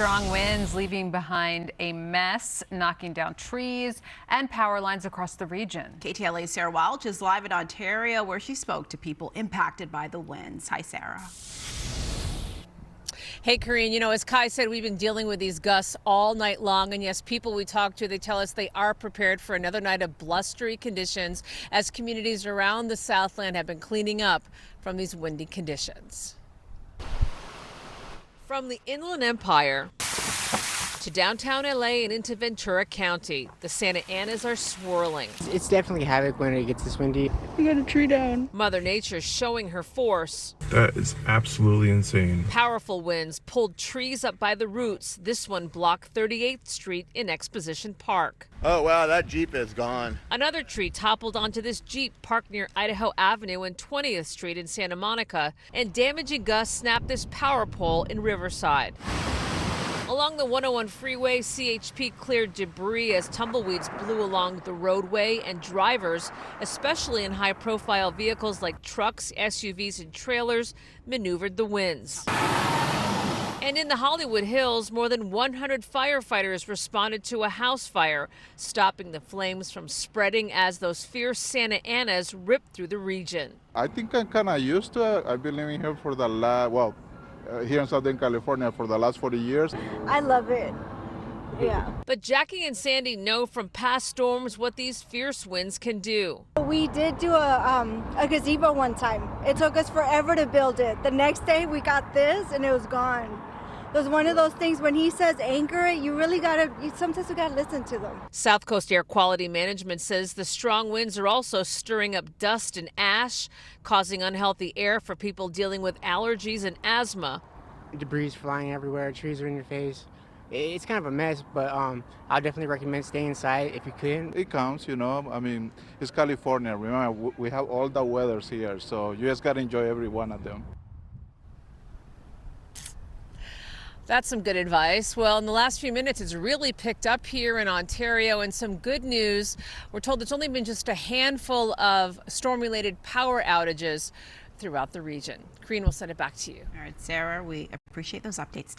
Strong winds leaving behind a mess, knocking down trees and power lines across the region. KTLA's Sarah Welch is live in Ontario, where she spoke to people impacted by the winds. Hi, Sarah. Hey, Karine, as Kai said, we've been dealing with these gusts all night long. And yes, people we talk to, they tell us they are prepared for another night of blustery conditions as communities around the Southland have been cleaning up from these windy conditions. From the Inland Empire to downtown LA and into Ventura County, the Santa Anas are swirling. It's definitely havoc when it gets this windy. We got a tree down. Mother Nature showing her force. That is absolutely insane. Powerful winds pulled trees up by the roots. This one blocked 38th Street in Exposition Park. Oh, wow, that Jeep is gone. Another tree toppled onto this Jeep parked near Idaho Avenue and 20th Street in Santa Monica, and damaging gusts snapped this power pole in Riverside. Along the 101 freeway, CHP cleared debris as tumbleweeds blew along the roadway, and drivers, especially in high-profile vehicles like trucks, SUVs, and trailers, maneuvered the winds. And in the Hollywood Hills, more than 100 firefighters responded to a house fire, stopping the flames from spreading as those fierce Santa Anas ripped through the region. I think I'm kind of used to it. I've been living here for here in Southern California for the last 40 years. I love it. Yeah. But Jackie and Sandy know from past storms what these fierce winds can do. We did do a gazebo one time. It took us forever to build it. The next day we got this and it was gone. It was one of those things when he says anchor it, sometimes you gotta listen to them. South Coast Air Quality Management says the strong winds are also stirring up dust and ash, causing unhealthy air for people dealing with allergies and asthma. Debris flying everywhere, trees are in your face. It's kind of a mess, but I'll definitely recommend staying inside if you can. It counts, it's California. Remember, we have all the weathers here, so you just gotta enjoy every one of them. That's some good advice. Well, in the last few minutes, it's really picked up here in Ontario, and some good news. We're told it's only been just a handful of storm-related power outages throughout the region. Karine will send it back to you. All right, Sarah, we appreciate those updates tonight.